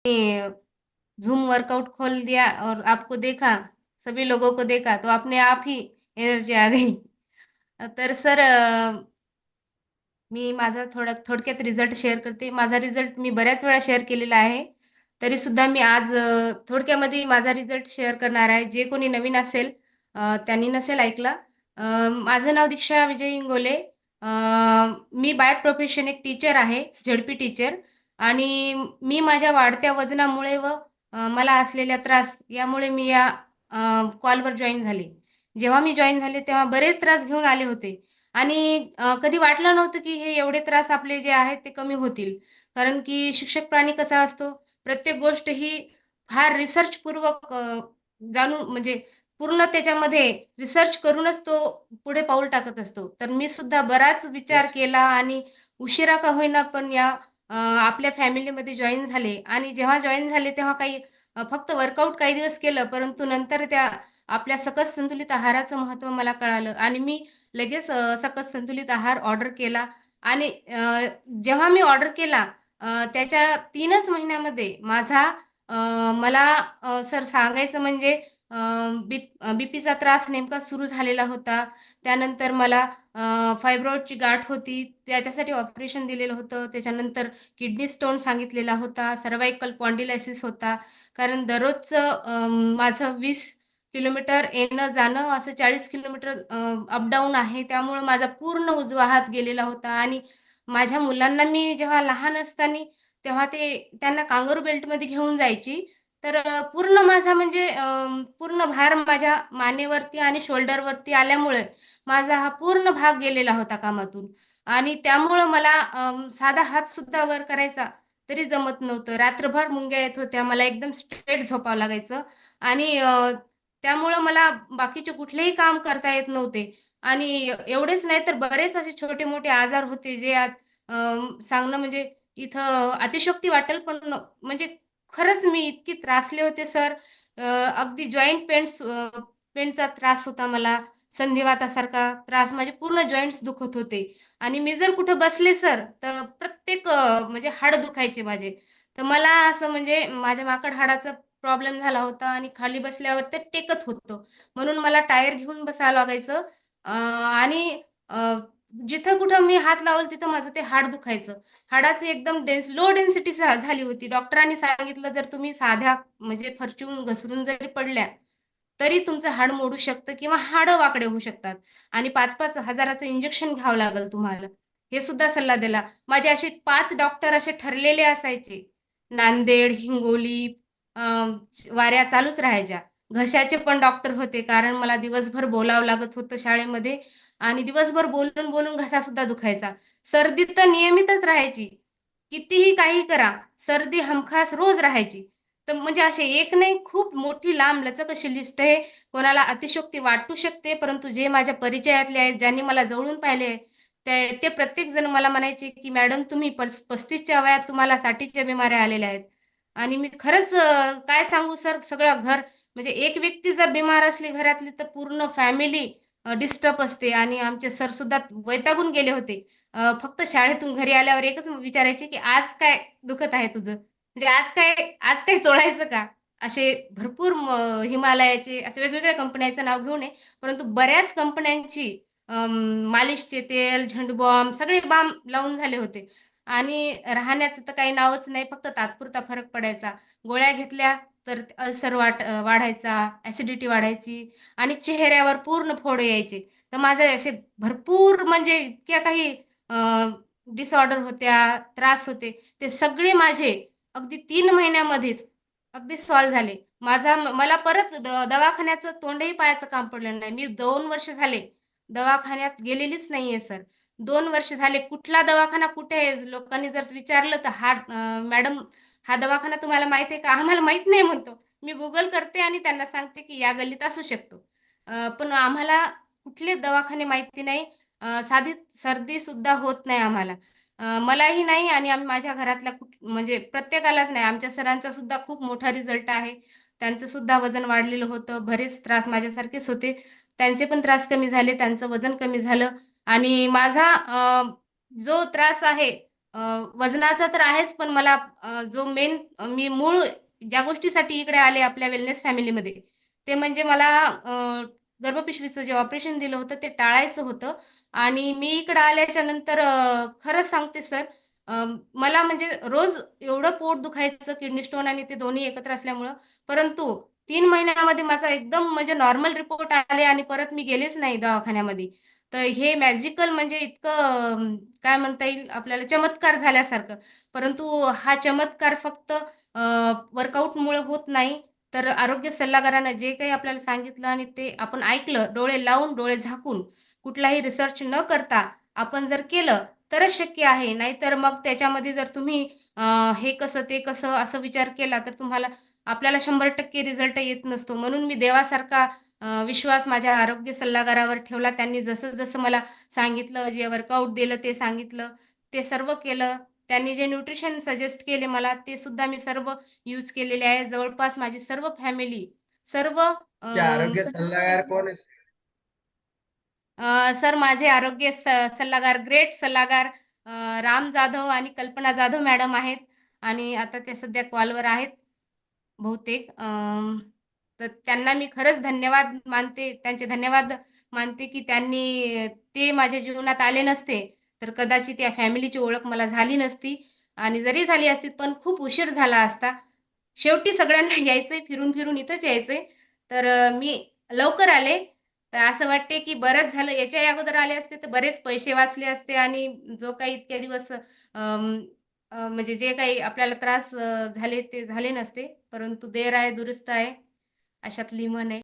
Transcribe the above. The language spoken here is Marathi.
जूम वर्कआउट खोल दिया और आपको देखा, सभी लोगों को देखा तो अपने आप ही एनर्जी आ गई। तर सर मी माझा थोडक्यात रिझल्ट शेअर करते. माझा रिझल्ट मी बऱ्याच वेळा शेअर केलेला आहे. तरीसुद्धा मी आज थोडक्यामध्ये माझा रिझल्ट शेअर करणार आहे. जे कोणी नवीन असेल त्यांनी नसेल ऐकला. माझं नाव दीक्षा विजय इंगोले. अ, मी बाय प्रोफेशन एक टीचर आहे, झेडपी टीचर आणि मी माझ्या वाढत्या वजनामुळे व मला असलेल्या त्रास यामुळे मी या कॉलवर जॉइन झाले. जेव्हा मी जॉइन झाले तेव्हा बरेच त्रास घेऊन आले होते. आणि कधी वाटलं नव्हतं, की हे एवढे त्रास आपले जे आहेत ते कमी होतील. कारण की शिक्षक प्राणी कसा असतो, प्रत्येक गोष्ट ही फार रिसर्चपूर्वक जाणून म्हणजे पूर्ण त्याच्यामध्ये रिसर्च करूनच तो पुढे पाऊल टाकत असतो. तर मी सुद्धा बराच विचार अच्छा. केला आणि उशिरा का होईना पण या आपल्या फॅमिलीमध्ये जॉइन झाले आणि जेव्हा जॉइन झाले तेव्हा काही फक्त वर्कआउट काही दिवस केलं, परंतु नंतर त्या आपल्या सकस संतुलित आहाराचं महत्त्व मला कळालं आणि मी लगेच सकस संतुलित आहार ऑर्डर केला आणि जेव्हा मी ऑर्डर केला त्याच्या 3च महिन्यामध्ये माझा मला सर सांगायचं म्हणजे अ, बीपीचा त्रास नेमका सुरू झालेला होता. त्यानंतर मला फायब्रॉइडची गाठ होती, त्याच्यासाठी ऑपरेशन दिलेलं होतं. त्याच्यानंतर किडनी स्टोन सांगितलेला होता, सर्व्हायकल स्पॉन्डिलायसिस होता. कारण दररोजचं माझं 20 किलोमीटर येणं-जाणं असं 40 किलोमीटर अपडाऊन आहे. त्यामुळं माझा पूर्ण उजवा हात गेलेला होता आणि माझ्या मुलांना मी जेव्हा लहान असताना तेव्हा त्यांना कांगारू बेल्टमध्ये घेऊन जायची. तर पूर्ण माझा म्हणजे पूर्ण भार माझ्या मानेवरती आणि शोल्डरवरती आल्यामुळे माझा हा पूर्ण भाग गेलेला होता कामातून आणि त्यामुळं मला साधा हातसुद्धा वर करायचा तरी जमत नव्हतं. रात्रभर मुंग्या येत होत्या. मला एकदम स्ट्रेट झोपावं लागायचं आणि त्यामुळं मला बाकीचे कुठलेही काम करता येत नव्हते आणि एवढेच नाही तर बरेच असे छोटे-मोठे आजार होते जे आज सांगणं म्हणजे इथं अतिशयोक्ती वाटेल पण म्हणजे खरंच मी इतकी त्रासले होते सर. अगदी जॉइंट पेनचा त्रास होता मला. संधिवातासारखा त्रास माझे पूर्ण जॉइंट्स दुखत होते आणि मी जर कुठे बसले सर, तर प्रत्येक म्हणजे हाड दुखायचे माझे. तर मला असं म्हणजे माझ्या माकड हाडाचा प्रॉब्लेम झाला होता आणि खाली बसल्यावर ते टेकत होतं. म्हणून मला टायर घेऊन बसावं लागायचं आणि जिथं कुठं मी हात लावल तिथं माझं ते हाड दुखायचं. हाडाची एकदम लो डेन्सिटी झाली होती. डॉक्टरांनी सांगितलं, "जर तुम्ही साध्या म्हणजे फरचून घसरून जरी पडल्या, तरी तुमचं हाड मोडू शकतं किंवा हाडं वाकडे होऊ शकतात आणि 5-5 हजाराचं इंजेक्शन घ्यावं लागेल तुम्हाला." हे सुद्धा सल्ला दिला. माझे असे 5 डॉक्टर असे ठरलेले असायचे. नांदेड, हिंगोली, अ, वाऱ्या चालूच राहायच्या. घशाचे पण डॉक्टर होते, कारण मला दिवसभर बोलावं लागत होतं शाळेमध्ये आणि दिवसभर बोलून-बोलून घसासुद्धा दुखायचा. सर्दी तर नियमितच राहायची. कितीही काही करा, सर्दी हमखास रोज राहायची. तर म्हणजे असे एक नाही खूप मोठी लांबलचक अशी लिस्ट आहे. कोणाला अतिशयोक्ती वाटू शकते, परंतु जे माझ्या परिचयातले आहेत, ज्यांनी मला जवळून पाहिले, ते ते प्रत्येकजण मला म्हणायचे, की "मॅडम तुम्ही 35च्या वयात तुम्हाला 60च्या बिमाऱ्या आलेल्या आहेत." आणि मी खरंच काय सांगू सर सगळं घर म्हणजे एक व्यक्ती जर बिमार असली घरातली, तर पूर्ण फॅमिली डिस्टर्ब असते आणि आमचे सरसुद्धा वैतागून गेले होते. फक्त शाळेतून घरी आल्यावर एकच विचारायचे, की "आज काय दुखत आहे तुझं?" म्हणजे आज काय चोळायचं का? असे भरपूर हिमालयाचे असे वेगवेगळ्या कंपन्यांचं नाव घेऊ नये, परंतु बऱ्याच कंपन्यांची मालिशचे तेल, झंडू बॉम्ब सगळे बाम लावून झाले होते आणि राहण्याचं तर काही नावच नाही. फक्त तात्पुरता फरक पडायचा. गोळ्या घेतल्या तर अल्सर वाढायचा, ॲसिडिटी वाढायची आणि चेहऱ्यावर पूर्ण फोड यायचे. तर माझे असे भरपूर म्हणजे इतक्या काही डिसऑर्डर होत्या, त्रास होते. ते सगळे माझे अगदी 3 महिन्यामध्येच अगदी सॉल्व्ह झाले. मला परत दवाखान्याचं तोंडही पाहायचं काम पडलं नाही. मी 2 वर्ष झाले दवाखान्यात गेलेलीच नाहीये सर. 2 वर्ष झाले. कुठला दवाखाना कुठे आहे? लोकांनी जर विचारलं तर मॅडम हा दवाखाना तुम्हाला माहीत आहे का? आम्हाला माहीत नाही म्हणतो. मी Google करते आणि त्यांना सांगते, की या गल्लीत असू शकतो. पण आम्हाला कुठले दवाखाने माहिती नाही. साधी सर्दीसुद्धा होत नाही आम्हाला. मलाही नाही आणि माझ्या घरातल्या म्हणजे प्रत्येकालाच नाही. आमच्या सरांचा सुद्धा खूप मोठा रिझल्ट आहे. त्यांचं सुद्धा वजन वाढलेलं होतं. बरेच त्रास माझ्यासारखेच होते. त्यांचे पण त्रास कमी झाले, त्यांचं वजन कमी झालं आणि माझा जो त्रास आहे, अ, वजनाचा तर आहेच, पण मला जो मेन मी मूळ ज्या गोष्टीसाठी इकडे आले आपल्या वेलनेस फॅमिलीमध्ये, ते म्हणजे मला गर्भपिशवीचं जे ऑपरेशन दिलं होतं ते टाळायचं होतं आणि मी इकडं आल्याच्या नंतर खरं सांगते सर, अ, मला म्हणजे रोज एवढं पोट दुखायचं किडनी स्टोन आणि ते दोन्ही एकत्र असल्यामुळं. परंतु 3 महिन्यामध्ये माझा एकदम म्हणजे नॉर्मल रिपोर्ट आले आणि परत मी गेलेच नाही दवाखान्यामध्ये. तर हे मॅजिकल म्हणजे इतकं काय म्हणता येईल आपल्याला चमत्कार झाल्यासारखं. परंतु हा चमत्कार फक्त वर्कआउटमुळे होत नाही, तर आरोग्य सल्लागारानं जे काही आपल्याला सांगितलं आणि ते आपण ऐकलं, डोळे लावून, डोळे झाकून, कुठलाही रिसर्च न करता आपण जर केलं, तरच शक्य आहे. नाहीतर मग त्याच्यामध्ये जर तुम्ही अ, हे कसं, ते कसं असं विचार केला, तर आपल्याला 100% रिझल्ट येत नसतो. म्हणून मी देवासारखा विश्वास माझ्या आरोग्य सल्लागारावर ठेवला. त्यांनी जसं-जसं मला सांगितलं, जे वर्कआउट दिलं ते सांगितलं, ते सर्व केलं. त्यांनी जे न्यूट्रिशन सजेस्ट केले मला, ते सुद्धा मी सर्व यूज केलेले आहे. जवळपास माझी सर्व फॅमिली, सर्व तुमचे आरोग्य सल्लागार कोण आहेत? सर माझे आरोग्य सल्लागार, ग्रेट सल्लागार राम जाधव आणि कल्पना जाधव मॅडम आहेत आणि आता ते सध्या कॉलवर आहेत बहुतेक. तर त्यांना मी खरंच धन्यवाद मानते. त्यांचे धन्यवाद मानते, की ते माझ्या जीवनात आले नसते, तर कदाचित या फॅमिलीची ओळख मला झाली नसती आणि जरी झाली असती, पण खूप उशीर झाला असता. शेवटी सगळ्यांना यायचंय, फिरून-फिरून इथंच यायचंय. तर मी लवकर आले. तर असं वाटते, की बरंच झालं. याच्याही अगोदर आले असते, तर बरेच पैसे वाचले असते आणि जो काही इतक्या दिवस म्हणजे जे काही आपल्याला त्रास झाले, ते झाले नसते. परंतु देर आहे दुरुस्त आहे, अशातली म्हण आहे.